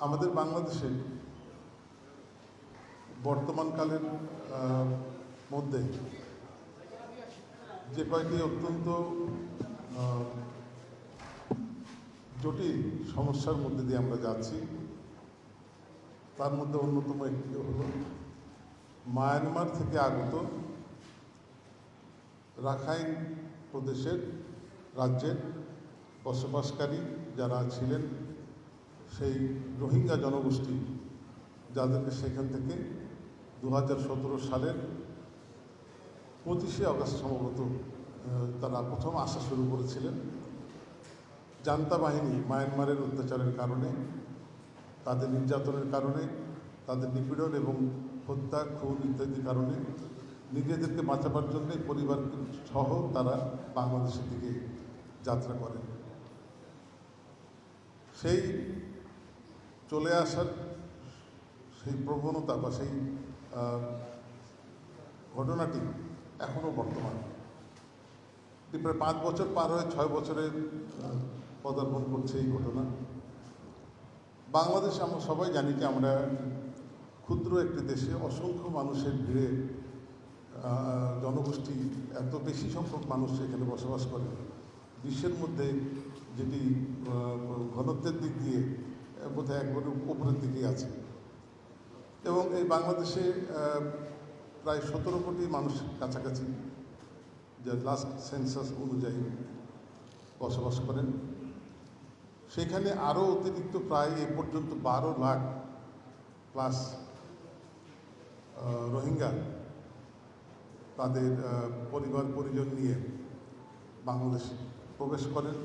আমাদের বাংলাদেশে বর্তমানকালের মধ্যে যে কয়েকটি অত্যন্ত জটিল সমস্যার মধ্যে দিয়ে আমরা যাচ্ছি, তার মধ্যে অন্যতম একটি হল মায়ানমার থেকে আগত রাখাইন প্রদেশের রাজ্যের বসবাসকারী যারা ছিলেন, সেই রোহিঙ্গা জনগোষ্ঠী, যাদেরকে সেখান থেকে 2017 সালের 25শে আগস্ট সম্ভবত তারা প্রথম আসা শুরু করেছিলেন। জান্তা বাহিনী মায়ানমারের অত্যাচারের কারণে, তাদের নির্যাতনের কারণে, তাদের নিপীড়ন এবং হত্যা, খুন ইত্যাদির কারণে নিজেদেরকে বাঁচাবার জন্য পরিবার সহ তারা বাংলাদেশের দিকে যাত্রা করেন। সেই চলে আসার সেই প্রবণতা বা সেই ঘটনাটি এখনও বর্তমান। প্রায় 5 বছর পার হয়ে 6 বছরের পদার্পণ করছে এই ঘটনা। বাংলাদেশ আমরা সবাই জানি যে আমরা ক্ষুদ্র একটি দেশে অসংখ্য মানুষের ভিড়ে জনগোষ্ঠী, এত বেশি সংখ্যক মানুষ এখানে বসবাস করে, বিশ্বের মধ্যে যেটি ঘনত্বের দিক দিয়ে বোধহয় একবারে উপরের দিকেই আছে। এবং এই বাংলাদেশে প্রায় 17 কোটি মানুষ কাছাকাছি, যা লাস্ট সেন্সাস অনুযায়ী বসবাস করেন। সেখানে আরও অতিরিক্ত প্রায় এ পর্যন্ত 12 লাখ প্লাস রোহিঙ্গা তাদের পরিবার পরিজন নিয়ে বাংলাদেশে প্রবেশ করেন।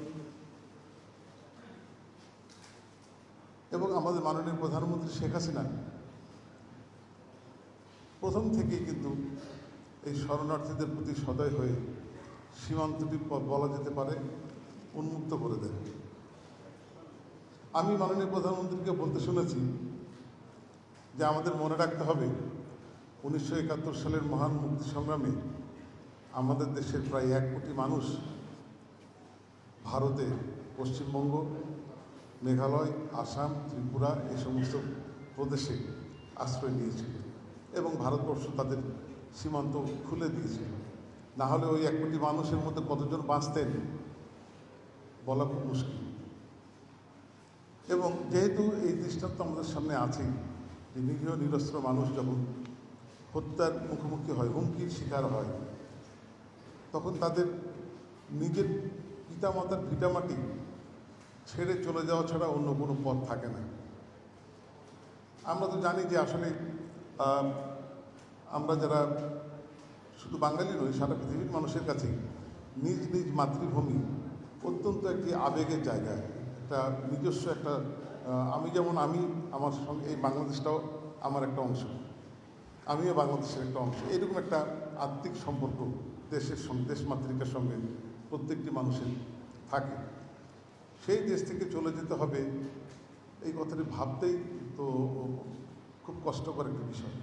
এবং আমাদের মাননীয় প্রধানমন্ত্রী শেখ হাসিনা প্রথম থেকেই কিন্তু এই শরণার্থীদের প্রতি সদয় হয়ে সীমান্তটি বলা যেতে পারে উন্মুক্ত করে দেন। আমি মাননীয় প্রধানমন্ত্রীকে বলতে শুনেছি যে আমাদের মনে রাখতে হবে 1971 সালের মহান মুক্তি সংগ্রামে আমাদের দেশের প্রায় 1 কোটি মানুষ ভারতে পশ্চিমবঙ্গ, মেঘালয়, আসাম, ত্রিপুরা এই সমস্ত প্রদেশে আশ্রয় নিয়েছিল এবং ভারতবর্ষ তাদের সীমান্ত খুলে দিয়েছিল। না হলে ওই 1 কোটি মানুষের মধ্যে কতজন বাঁচতেন বলা খুব মুশকিল। এবং যেহেতু এই দৃষ্টান্ত আমাদের সামনে আছে যে নিরীহ নিরস্ত্র মানুষ যখন হত্যার মুখোমুখি হয়, হুমকির শিকার হয়, তখন তাদের নিজের পিতামাতার ভিটামাটি ছেড়ে চলে যাওয়া ছাড়া অন্য কোনো পথ থাকে না। আমরা তো জানি যে আসলে আমরা যারা শুধু বাঙালি নই, সারা পৃথিবীর মানুষের কাছে নিজ নিজ মাতৃভূমি অত্যন্ত একটি আবেগের জায়গা, একটা নিজস্ব একটা আমি আমার সঙ্গে এই বাংলাদেশটাও আমার একটা অংশ, আমিও বাংলাদেশের একটা অংশ। এরকম একটা আত্মিক সম্পর্ক দেশের সঙ্গে, দেশ মাতৃকার সঙ্গে প্রত্যেকটি মানুষের থাকে। সেই দেশ থেকে চলে যেতে হবে, এই কথাটি ভাবতেই তো খুব কষ্টকর একটা বিষয়।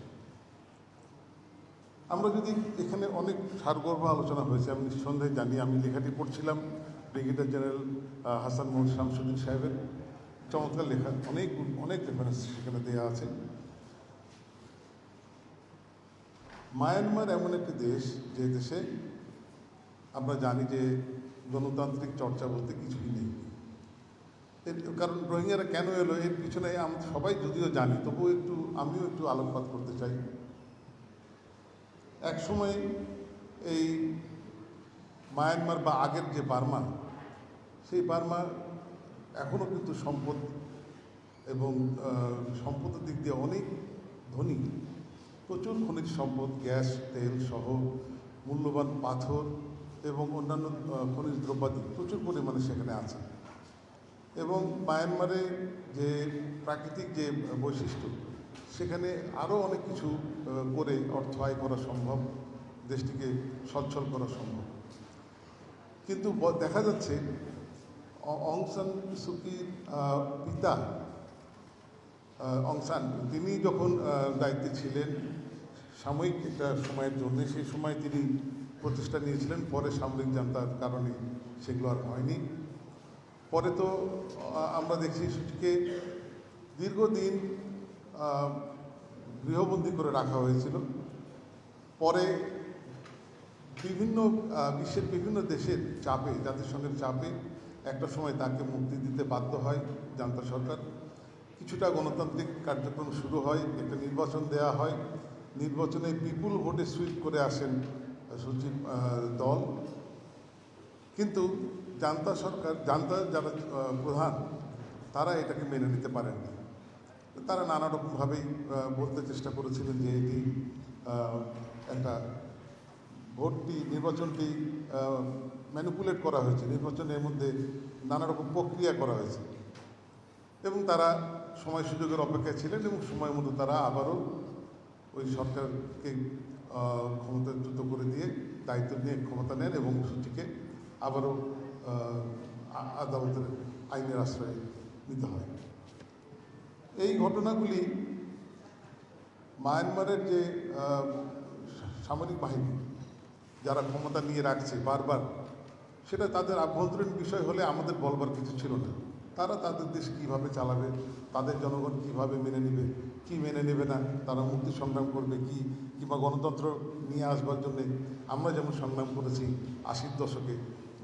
আমরা যদি এখানে অনেক সারগর্ভ আলোচনা হয়েছে, আমি নিঃসন্দেহে জানি। আমি লেখাটি পড়ছিলাম ব্রিগেডিয়ার জেনারেল হাসান মোহাম্মদ শামসুদ্দিন সাহেবের চমৎকার লেখা, অনেক রেফারেন্স সেখানে দেওয়া আছে। মায়ানমার এমন একটি দেশ যে দেশে আমরা জানি যে গণতান্ত্রিক চর্চা বলতে কিছুই নেই। কারণ রোহিঙ্গারা কেন এলো এর পিছনে আমরা সবাই যদিও জানি, তবুও আমিও একটু আলোকপাত করতে চাই। এক সময় এই মায়ানমার বা আগের যে বার্মা, সেই বার্মা এখনও কিন্তু সম্পদ এবং সম্পদের দিক দিয়ে অনেক ধনী। প্রচুর খনিজ সম্পদ, গ্যাস, তেল সহ মূল্যবান পাথর এবং অন্যান্য খনিজ দ্রব্যাদি প্রচুর পরিমাণে সেখানে আছে। এবং মায়ানমারে যে প্রাকৃতিক যে বৈশিষ্ট্য, সেখানে আরও অনেক কিছু করে অর্থ আয় করা সম্ভব, দেশটিকে সচ্ছল করা সম্ভব। কিন্তু দেখা যাচ্ছে অং সান সুকির পিতা অং সান, তিনি যখন দায়িত্বে ছিলেন সাময়িক একটা সময়ের জন্য, সেই সময় তিনি প্রচেষ্টা নিয়েছিলেন। পরে সামরিক জান্তার কারণে সেগুলো আর হয়নি। পরে তো আমরা দেখছি সেটিকে দীর্ঘদিন গৃহবন্দী করে রাখা হয়েছিল। পরে বিশ্বের বিভিন্ন দেশের চাপে, জাতিসংঘের চাপে একটা সময় তাকে মুক্তি দিতে বাধ্য হয় জান্তা সরকার। কিছুটা গণতান্ত্রিক কার্যক্রম শুরু হয়, একটা নির্বাচন দেয়া হয়, নির্বাচনে পিপুল ভোটে সুইপ করে আসেন সচিব দল। কিন্তু জান্তা যারা প্রধান, তারা এটাকে মেনে নিতে পারেননি। তারা নানা রকমভাবেই বলতে চেষ্টা করেছিলেন যে এটি একটা নির্বাচনটি ম্যানিপুলেট করা হয়েছে, নির্বাচনের মধ্যে নানা রকম প্রক্রিয়া করা হয়েছে, এবং তারা সময় সুযোগের অপেক্ষায় ছিলেন এবং সময় মতো তারা আবারও ওই সরকারকে ক্ষমতাচ্যুত করে দিয়ে দায়িত্ব নিয়ে ক্ষমতা নেন এবং সূচিকে আবারও আদালতের আইনের আশ্রয় নিতে হয়। এই ঘটনাগুলি মায়ানমারের যে সামরিক বাহিনী যারা ক্ষমতা নিয়ে রাখছে বারবার, সেটা তাদের আভ্যন্তরীণ বিষয় হলে আমাদের বলবার কিছু ছিল না। তারা তাদের দেশ কীভাবে চালাবে, তাদের জনগণ কীভাবে মেনে নেবে, কি মেনে নেবে না, তারা মুক্তি সংগ্রাম করবে কিংবা গণতন্ত্র নিয়ে আসবার জন্যে আমরা যেমন সংগ্রাম করেছি 80-র দশকে,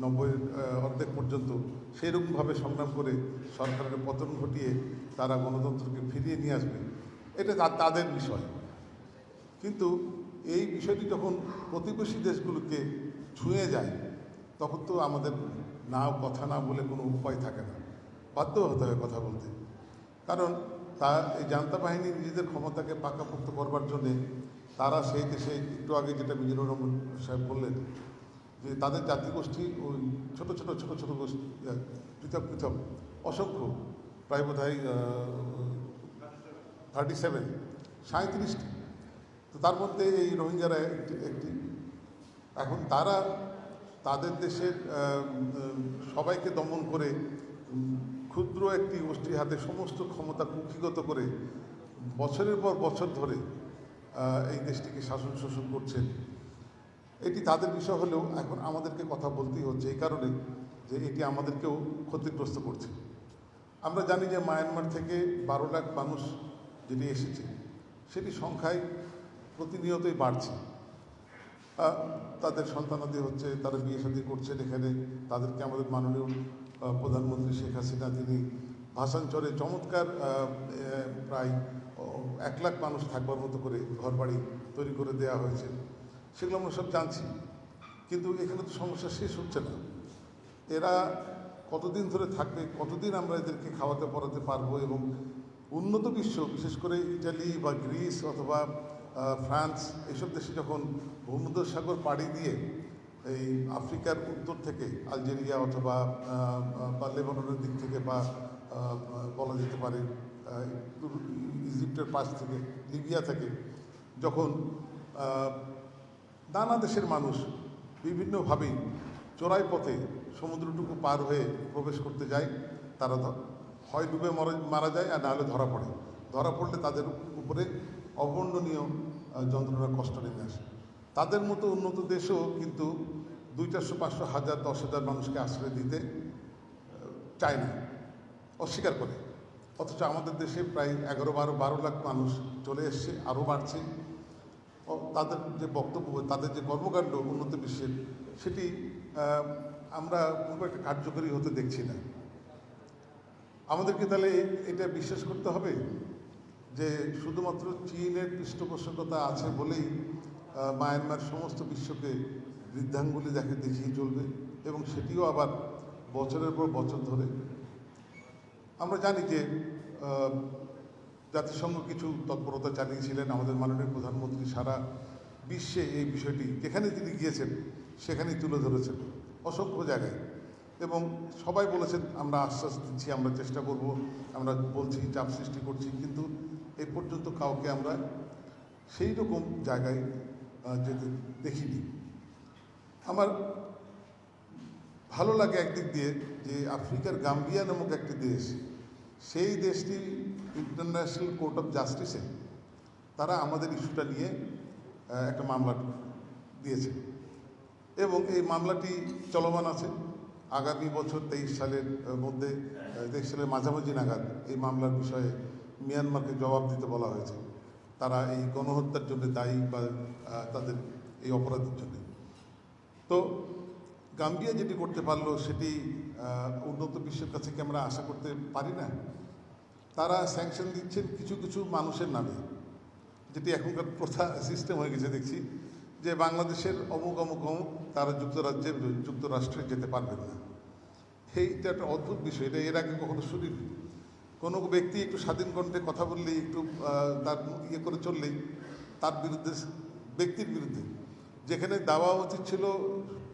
90-এর অর্ধেক পর্যন্ত, সেইরকমভাবে সংগ্রাম করে সরকারের পতন ঘটিয়ে তারা গণতন্ত্রকে ফিরিয়ে নিয়ে আসবে, এটা তাদের বিষয়। কিন্তু এই বিষয়টি যখন প্রতিবেশী দেশগুলোকে ছুঁয়ে যায়, তখন তো আমাদের কথা না বলে কোনো উপায় থাকে না, বাধ্য হতে হয় কথা বলতে। কারণ এই জান্তা বাহিনী নিজেদের ক্ষমতাকে পাকাপোক্ত করবার জন্যে তারা সেই দেশে, একটু আগে যেটা মিজানুর রহমান সাহেব বললেন, যে তাদের জাতিগোষ্ঠী ওই ছোট ছোট গোষ্ঠী, পৃথক অসংখ্য, প্রায় বোধহয় 37-37টি। তো তার মধ্যে এই রোহিঙ্গারা একটি। এখন তারা তাদের দেশের সবাইকে দমন করে ক্ষুদ্র একটি গোষ্ঠীর হাতে সমস্ত ক্ষমতা কুক্ষিগত করে বছরের পর বছর ধরে এই দেশটিকে শাসন শোষণ করছেন। এটি তাদের বিষয় হলেও এখন আমাদেরকে কথা বলতেই হচ্ছে, এই কারণে যে এটি আমাদেরকেও ক্ষতিগ্রস্ত করছে। আমরা জানি যে মায়ানমার থেকে 12 লাখ মানুষ যেটি এসেছে, সেটি সংখ্যায় প্রতিনিয়তই বাড়ছে। তাদের সন্তানাদি হচ্ছে, তারা বিয়ে শাদী করছেন এখানে। তাদেরকে আমাদের মাননীয় প্রধানমন্ত্রী শেখ হাসিনা, তিনি ভাসানচরে চমৎকার প্রায় 1 লাখ মানুষ থাকবার মতো করে ঘরবাড়ি তৈরি করে দেওয়া হয়েছে। সেগুলো আমরা সব জানছি, কিন্তু এখানে তো সমস্যা শেষ হচ্ছে না। এরা কতদিন ধরে থাকবে, কতদিন আমরা এদেরকে খাওয়াতে পড়াতে পারবো? এবং উন্নত বিশ্ব, বিশেষ করে ইটালি বা গ্রিস অথবা ফ্রান্স, এইসব দেশে যখন ভূমধ্যসাগর পাড়ি দিয়ে এই আফ্রিকার উত্তর থেকে আলজেরিয়া অথবা লেবাননের দিক থেকে, বা বলা যেতে পারে ইজিপ্টের পাশ থেকে, লিবিয়া থেকে, যখন নানা দেশের মানুষ বিভিন্নভাবেই চোরাই পথে সমুদ্রটুকু পার হয়ে প্রবেশ করতে যায়, তারা হয় ডুবে মারা যায়, আর নাহলে ধরা পড়ে। ধরা পড়লে তাদের উপরে অবর্ণনীয় যন্ত্রণা, কষ্ট নেমে আসে। তাদের মতো উন্নত দেশও কিন্তু 200, 500, 1000, 10,000 মানুষকে আশ্রয় দিতে চায় না, অস্বীকার করে। অথচ আমাদের দেশে প্রায় 11-12 লাখ মানুষ চলে এসছে, আরও বাড়ছে। তাদের যে বক্তব্য, তাদের যে কর্মকাণ্ড উন্নত বিশ্বের, সেটি আমরা খুব একটা কার্যকরী হতে দেখছি না। আমাদেরকে তাহলে এটা বিশ্বাস করতে হবে যে শুধুমাত্র চীনের পৃষ্ঠপোষকতা আছে বলেই মায়ানমার সমস্ত বিশ্বকে বৃদ্ধাঙ্গুলি দেখিয়ে চলবে, এবং সেটিও আবার বছরের পর বছর ধরে। আমরা জানি যে জাতিসংঘ কিছু তৎপরতা চালিয়েছিলেন, আমাদের মাননীয় প্রধানমন্ত্রী সারা বিশ্বে এই বিষয়টি যেখানে তিনি গিয়েছেন সেখানেই তুলে ধরেছেন অসংখ্য জায়গায়, এবং সবাই বলেছেন আমরা আশ্বাস দিচ্ছি, আমরা চেষ্টা করব, আমরা বলছি, চাপ সৃষ্টি করছি, কিন্তু এই পর্যন্ত কাউকে আমরা সেই রকম জায়গায় যেতে দেখিনি। আমার ভালো লাগে একদিক দিয়ে যে আফ্রিকার গাম্বিয়া নামক একটি দেশ, সেই দেশটি ইন্টারন্যাশনাল কোর্ট অফ জাস্টিসে তারা আমাদের ইস্যুটা নিয়ে একটা মামলা দিয়েছে, এবং এই মামলাটি চলমান আছে। আগামী বছর 23 সালের মধ্যে, 23 সালের মাঝামাঝি নাগাদ এই মামলার বিষয়ে মিয়ানমারকে জবাব দিতে বলা হয়েছে। তারা এই গণহত্যার জন্য দায়ী বা তাদের এই অপরাধের জন্য। তো গাম্বিয়া যেটি করতে পারলো সেটি উন্নত বিশ্বের কাছে কি আমরা আশা করতে পারি না? তারা স্যাংশন দিচ্ছেন কিছু কিছু মানুষের নামে, যেটি এখনকার প্রথা সিস্টেম হয়ে গেছে দেখছি, যে বাংলাদেশের অমুক অমুক অমুক তারা যুক্তরাষ্ট্রে যেতে পারবেন না। এইটা একটা অদ্ভুত বিষয়, এটা এর আগে কখনো শুনিনি। কোনো ব্যক্তি একটু স্বাধীন কণ্ঠে কথা বললেই, একটু তার ইয়ে করে চললেই তার বিরুদ্ধে, ব্যক্তির বিরুদ্ধে, যেখানে দেওয়া উচিত ছিল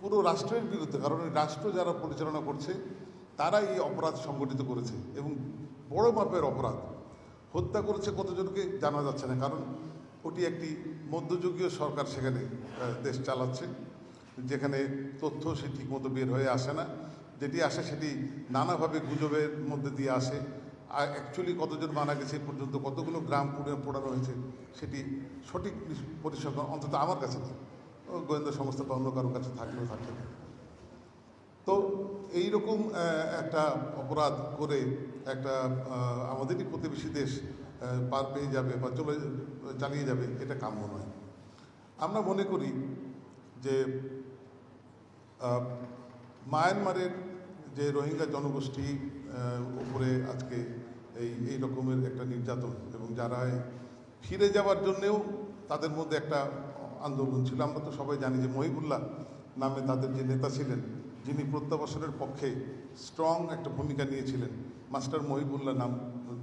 পুরো রাষ্ট্রের বিরুদ্ধে, কারণ এই রাষ্ট্র যারা পরিচালনা করছে তারা এই অপরাধ সংগঠিত করেছে এবং বড় মাপের অপরাধ। হত্যা করেছে কতজনকে জানা যাচ্ছে না, কারণ ওটি একটি মধ্যযুগীয় সরকার সেখানে দেশ চালাচ্ছে, যেখানে তথ্য সে ঠিকমতো বের হয়ে আসে না, যেটি আসে সেটি নানাভাবে গুজবের মধ্যে দিয়ে আসে। আর অ্যাকচুয়ালি কতজন মারা গেছে পর্যন্ত, কতগুলো গ্রাম পোড়ানো হয়েছে, সেটি সঠিক পরিসংখ্যান অন্তত আমার কাছে নেই, গোয়েন্দা সংস্থা বা অন্য কারোর কাছে থাকলেও থাকবে না। তো এইরকম একটা অপরাধ করে একটা আমাদেরই প্রতিবেশী দেশ পার পেয়ে যাবে বা চালিয়ে যাবে, এটা কাম্য নয়। আমরা মনে করি যে মায়ানমারের যে রোহিঙ্গা জনগোষ্ঠী উপরে আজকে এই রকমের একটা নির্যাতন, এবং যারা ফিরে যাওয়ার জন্যেও তাদের মধ্যে একটা আন্দোলন ছিল। আমরা তো সবাই জানি যে মহিবুল্লাহ নামে তাদের যে নেতা ছিলেন, যিনি প্রত্যাবাসনের পক্ষে স্ট্রং একটা ভূমিকা নিয়েছিলেন, মাস্টার মহিবুল্লাহ নাম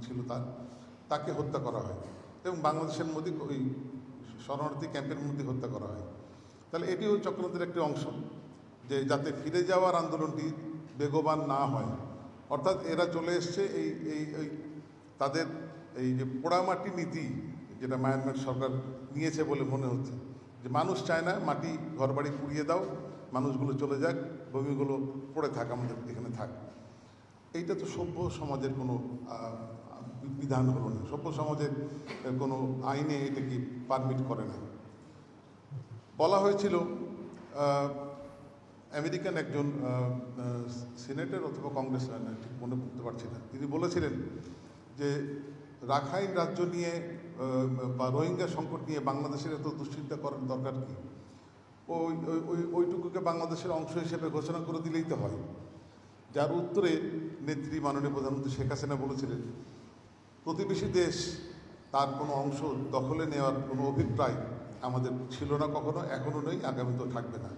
ছিল তাকে হত্যা করা হয় এবং বাংলাদেশের মধ্যে ওই শরণার্থী ক্যাম্পের মধ্যে হত্যা করা হয়। তাহলে এটিও চক্রান্তের একটি অংশ, যে যাতে ফিরে যাওয়ার আন্দোলনটি বেগবান না হয়। অর্থাৎ এরা চলে এসছে এই তাদের এই যে পোড়ামাটি নীতি, যেটা মায়ানমার সরকার নিয়েছে বলে মনে হচ্ছে, যে মানুষ চায় না মাটি ঘরবাড়ি পুড়িয়ে দাও, মানুষগুলো চলে যাক, ভূমিগুলো পড়ে থাক, আমাদের এখানে থাক। এইটা তো সভ্য সমাজের কোনো বিধান হলো না, সভ্য সমাজের কোনো আইনে এটাকে পারমিট করে না। বলা হয়েছিল আমেরিকান একজন সিনেটর অথবা কংগ্রেসম্যান, ঠিক মনে করতে পারছি না, তিনি বলেছিলেন যে রাখাইন রাজ্য নিয়ে বা রোহিঙ্গা সংকট নিয়ে বাংলাদেশের এত দুশ্চিন্তা করার দরকার কি? ওইটুকুকে বাংলাদেশের অংশ হিসেবে ঘোষণা করে দিলেই তো হয়। যার উত্তরে নেত্রী মাননীয় প্রধানমন্ত্রী শেখ হাসিনা বলেছিলেন, প্রতিবেশী দেশ তার কোনো অংশ দখলে নেওয়ার কোনো অভিপ্রায় আমাদের ছিল না কখনো, এখনও নেই, আগামীতেও থাকবে না।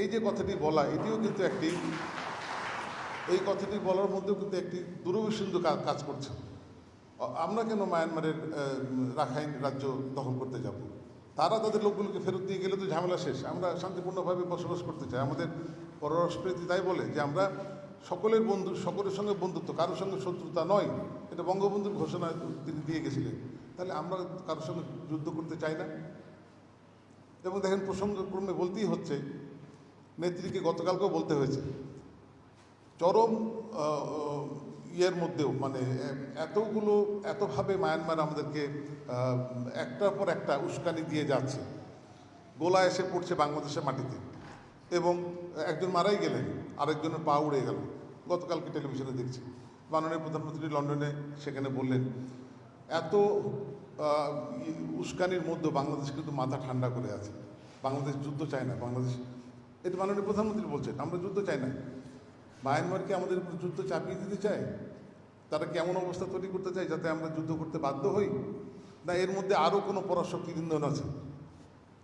এই যে কথাটি বলা, এটিও কিন্তু এই কথাটি বলার মধ্যেও কিন্তু একটি দূরভিসন্ধি কাজ করছে। আমরা কেন মায়ানমারের রাখাইন রাজ্য দখল করতে যাব? তারা তাদের লোকগুলোকে ফেরত দিয়ে গেলে তো ঝামেলা শেষ। আমরা শান্তিপূর্ণভাবে বসবাস করতে চাই। আমাদের পররাষ্ট্রনীতি তাই বলে যে আমরা সকলের বন্ধু, সকলের সঙ্গে বন্ধুত্ব, কারোর সঙ্গে শত্রুতা নয়, এটা বঙ্গবন্ধুর ঘোষণা তিনি দিয়ে গেছিলেন। তাহলে আমরা কারোর সঙ্গে যুদ্ধ করতে চাই না। এবং দেখেন, প্রসঙ্গক্রমে বলতেই হচ্ছে, নেত্রীকে গতকালকেও বলতে হয়েছে, চরম ইয়ের মধ্যেও, মানে এতভাবে মায়ানমার আমাদেরকে একটার পর একটা উস্কানি দিয়ে যাচ্ছে, গোলা এসে পড়ছে বাংলাদেশের মাটিতে, এবং একজন মারাই গেলেন, আরেকজনের পা উড়ে গেল। গতকালকে টেলিভিশনে দেখছি মাননীয় প্রধানমন্ত্রী লন্ডনে সেখানে বললেন, এত উস্কানির মধ্যে বাংলাদেশ কিন্তু মাথা ঠান্ডা করে আছে, বাংলাদেশ যুদ্ধ চায় না। বাংলাদেশ, এটা মাননীয় প্রধানমন্ত্রী বলছেন, আমরা যুদ্ধ চাই না। মায়ানমারকে আমাদের উপর যুদ্ধ চাপিয়ে দিতে চায়? তারা কেমন অবস্থা তৈরি করতে চায় যাতে আমরা যুদ্ধ করতে বাধ্য হই? না এর মধ্যে আরও কোনো পরাশক্তি ইন্ধন আছে?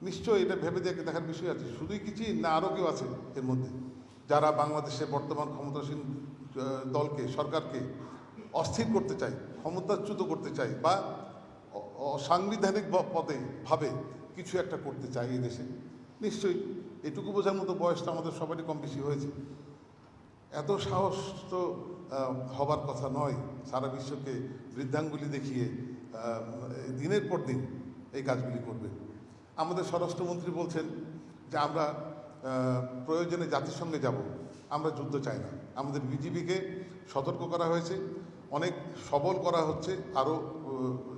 নিশ্চয়ই এটা ভেবে দেখার বিষয় আছে। শুধুই কি চীন, না আরও কেউ আছে এর মধ্যে, যারা বাংলাদেশে বর্তমান ক্ষমতাসীন দলকে, সরকারকে অস্থির করতে চায়, ক্ষমতাচ্যুত করতে চায়, বা অসাংবিধানিক ভাবে কিছু একটা করতে চায় এই দেশে? নিশ্চয়ই এটুকু বোঝার মতো বয়সটা আমাদের সবারই কম বেশি হয়েছে। এত সাহস তো হবার কথা নয় সারা বিশ্বকে বৃদ্ধাঙ্গুলি দেখিয়ে দিনের পর দিন এই কাজগুলি করবে। আমাদের স্বরাষ্ট্রমন্ত্রী বলছেন যে আমরা প্রয়োজনে জাতিসংঘে যাব, আমরা যুদ্ধ চাই না। আমাদের বিজিবিকে সতর্ক করা হয়েছে, অনেক সবল করা হচ্ছে, আরও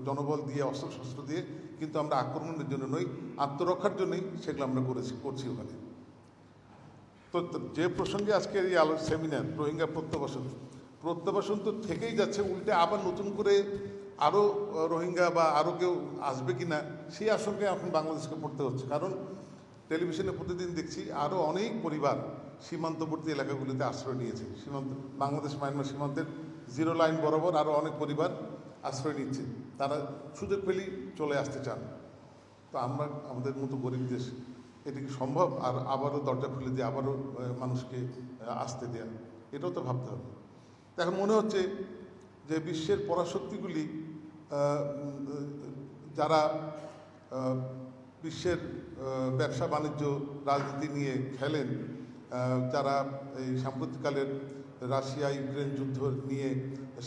জনবল দিয়ে, অস্ত্রশস্ত্র দিয়ে, কিন্তু আমরা আক্রমণের জন্য নই, আত্মরক্ষার জন্যই সেগুলো আমরা করছি ওখানে। তো যে প্রসঙ্গে আজকের এই সেমিনার, রোহিঙ্গা প্রত্যাবাসন তো থেকেই যাচ্ছে, উল্টে আবার নতুন করে আরও রোহিঙ্গা বা আরও কেউ আসবে কি না সেই আশঙ্কে এখন বাংলাদেশকে পড়তে হচ্ছে। কারণ টেলিভিশনে প্রতিদিন দেখছি আরও অনেক পরিবার সীমান্তবর্তী এলাকাগুলিতে আশ্রয় নিয়েছে। বাংলাদেশ মায়ানমার সীমান্তের জিরো লাইন বরাবর আরও অনেক পরিবার আশ্রয় নিচ্ছে। তারা সুযোগ পেলেই চলে আসতে চান। তো আমরা আমাদের মতো গরিব দেশ, এটা কি সম্ভব? আর আবারও দরজা খুলে দিয়ে আবারও মানুষকে আসতে দেওয়া, এটাও তো ভাবতে হবে। এখন মনে হচ্ছে যে বিশ্বের পরাশক্তিগুলি যারা বিশ্বের ব্যবসা বাণিজ্য রাজনীতি নিয়ে খেলেন, যারা এই সাম্প্রতিককালের রাশিয়া ইউক্রেন যুদ্ধ নিয়ে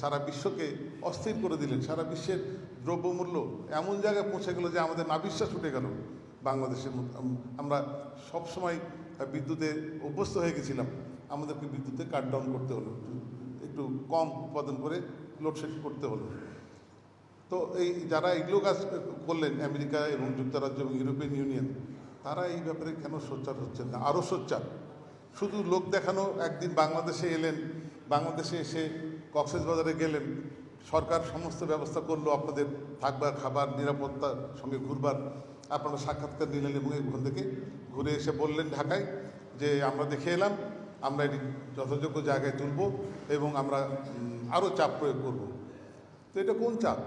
সারা বিশ্বকে অস্থির করে দিলেন, সারা বিশ্বের দ্রব্যমূল্য এমন জায়গায় পৌঁছে গেল যে আমাদের নাবিশ্বাস উঠে গেল। বাংলাদেশের আমরা সবসময় বিদ্যুতে অভ্যস্ত হয়ে গেছিলাম, আমাদেরকে বিদ্যুতে কাট ডাউন করতে হলো, একটু কম উৎপাদন করে লোডশেড করতে হলো। তো এই যারা এগুলো কাজ করলেন, আমেরিকা এবং যুক্তরাজ্য এবং ইউরোপিয়ান ইউনিয়ন, তারা এই ব্যাপারে কেন সোচ্চার হচ্ছেন না? আরও সোচ্চার। শুধু লোক দেখানো, একদিন বাংলাদেশে এলেন, বাংলাদেশে এসে কক্সবাজারে গেলেন, সরকার সমস্ত ব্যবস্থা করলো আপনাদের থাকবার, খাবার, নিরাপত্তার সঙ্গে ঘুরবার, আপনারা সাক্ষাৎকার নিলেন এবং ওখান থেকে ঘুরে এসে বললেন ঢাকায় যে আমরা দেখে এলাম, আমরা এটি যথাযোগ্য জায়গায় তুলব এবং আমরা আরও চাপ প্রয়োগ করব। তো এটা কোন চাপ?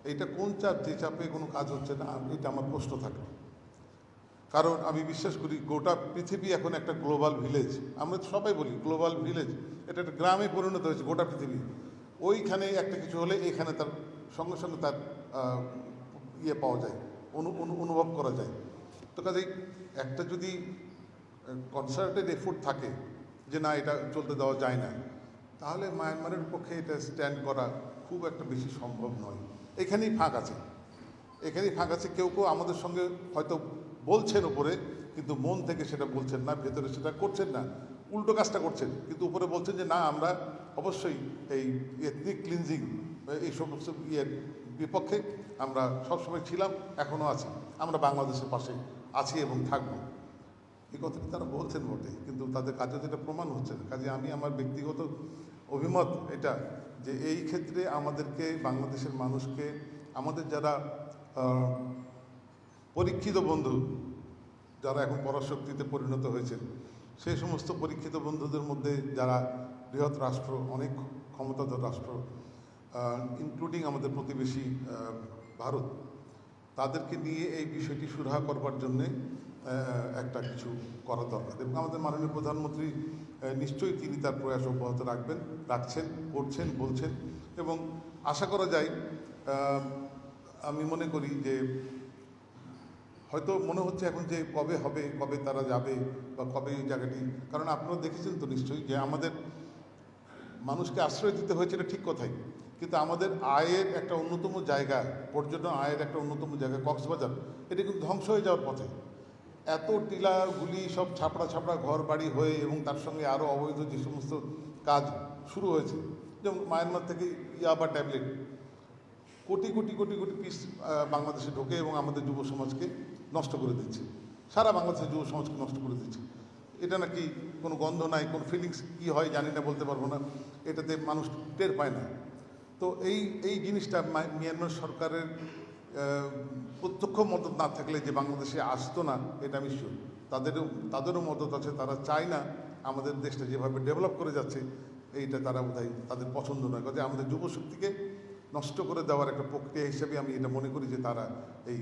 এইটা কোন চাপ যে চাপে কোনো কাজ হচ্ছে না? এটা আমার প্রশ্ন থাকে। কারণ আমি বিশ্বাস করি গোটা পৃথিবী এখন একটা গ্লোবাল ভিলেজ। আমরা সবাই বলি গ্লোবাল ভিলেজ, এটা একটা গ্রামে পরিণত হয়েছে গোটা পৃথিবী। ওইখানে একটা কিছু হলে এখানে তার সঙ্গে সঙ্গে তার পাওয়া যায়, অনুভব করা যায়। তো কাজেই একটা যদি কনসার্টেড এফোর্ট থাকে যে না এটা চলতে দেওয়া যায় না, তাহলে মায়ানমারের পক্ষে এটা স্ট্যান্ড করা খুব একটা বেশি সম্ভব নয়। এখানেই ফাঁক আছে, এখানেই ফাঁক আছে। কেউ কেউ আমাদের সঙ্গে হয়তো বলছেন ওপরে, কিন্তু মন থেকে সেটা বলছেন না, ভেতরে সেটা করছেন না, উল্টো কাজটা করছেন। কিন্তু উপরে বলছেন যে না আমরা অবশ্যই এই এথনিক ক্লিনজিং এই সমস্ত বিপক্ষে আমরা সবসময় ছিলাম, এখনও আছি, আমরা বাংলাদেশের পাশে আছি এবং থাকবো। এই কথাটি তারা বলছেন বটে, কিন্তু তাদের কাজে যেটা প্রমাণ হচ্ছে না। কাজে আমি আমার ব্যক্তিগত অভিমত এটা যে এই ক্ষেত্রে আমাদেরকে, বাংলাদেশের মানুষকে, আমাদের যারা পরীক্ষিত বন্ধু, যারা এখন পরাশক্তিতে পরিণত হয়েছেন, সেই সমস্ত পরীক্ষিত বন্ধুদের মধ্যে যারা বৃহৎ রাষ্ট্র, অনেক ক্ষমতাধর রাষ্ট্র, ইনক্লুডিং আমাদের প্রতিবেশী ভারত, তাদেরকে নিয়ে এই বিষয়টি সুরাহা করবার জন্যে একটা কিছু করা দরকার। এবং আমাদের মাননীয় প্রধানমন্ত্রী নিশ্চয়ই তিনি তার প্রয়াস অব্যাহত রাখছেন, করছেন, বলছেন, এবং আশা করা যায়, আমি মনে করি যে হয়তো মনে হচ্ছে এখন যে কবে হবে, কবে তারা যাবে বা কবে এই জায়গাটি, কারণ আপনারা দেখেছেন তো নিশ্চয়ই যে আমাদের মানুষকে আশ্রয় দিতে হয়েছে, এটা ঠিক কথাই, কিন্তু আমাদের আয়ের একটা অন্যতম জায়গা, পর্যটন আয়ের একটা অন্যতম জায়গা কক্সবাজার, এটা কিন্তু ধ্বংস হয়ে যাওয়ার পথে। এত টিলাগুলি সব ছাপড়া ছাপড়া ঘর বাড়ি হয়ে, এবং তার সঙ্গে আরও অবৈধ যে সমস্ত কাজ শুরু হয়েছে, যেমন মায়ানমার থেকে ইয়াবা ট্যাবলেট কোটি কোটি কোটি কোটি পিস বাংলাদেশে ঢোকে এবং আমাদের যুব সমাজকে নষ্ট করে দিচ্ছে, সারা বাংলাদেশের যুব সমাজকে নষ্ট করে দিচ্ছে। এটা নাকি কোনো গন্ধ নাই, কোনো ফিলিংস কী হয় জানি না, বলতে পারবো না, এটাতে মানুষ টের পায় না। তো এই জিনিসটা মিয়ানমার সরকারের প্রত্যক্ষ মদত না থাকলে যে বাংলাদেশে আসতো না, এটা আমি শিওর। তাদেরও মদত আছে, তারা চায় না আমাদের দেশটা যেভাবে ডেভেলপ করে যাচ্ছে এইটা তারা বোধহয় তাদের পছন্দ নয়। কাজে আমাদের যুবশক্তিকে নষ্ট করে দেওয়ার একটা প্রক্রিয়া হিসেবে আমি এটা মনে করি যে তারা এই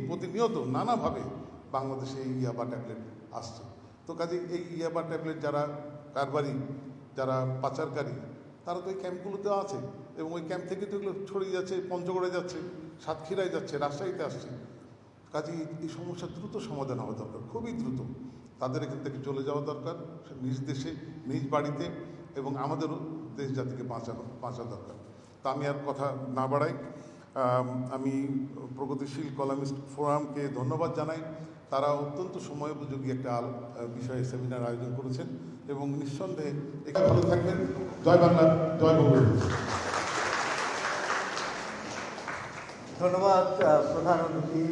প্রতিনিয়ত নানাভাবে বাংলাদেশে এই ইয়াবা ট্যাবলেট আসছে। তো কাজে এই ইয়াবা ট্যাবলেট যারা কারবারি, যারা পাচারকারী, তারা তো এই ক্যাম্পগুলোতে আছে, এবং ওই ক্যাম্প থেকে তো এগুলো ছড়িয়ে যাচ্ছে, পঞ্চগড়ে যাচ্ছে, সাতক্ষীরায় যাচ্ছে, রাজশাহীতে আসছে। কাজে এই সমস্যা দ্রুত সমাধান হওয়া দরকার, খুবই দ্রুত। তাদের এখান থেকে চলে যাওয়া দরকার নিজ দেশে, নিজ বাড়িতে, এবং আমাদেরও দেশ জাতিকে বাঁচা দরকার। তা আমি আর কথা না বাড়াই, আমি প্রগতিশীল কলামিস্ট ফোরামকে ধন্যবাদ জানাই। তারা অত্যন্ত সময়োপযোগী একটা বিষয়ে সেমিনার আয়োজন করেছেন, এবং নিঃসন্দেহে এখানে ভালো থাকবেন। জয় বাংলা, জয় বঙ্গবন্ধু। ধন্যবাদ প্রধান অতিথি।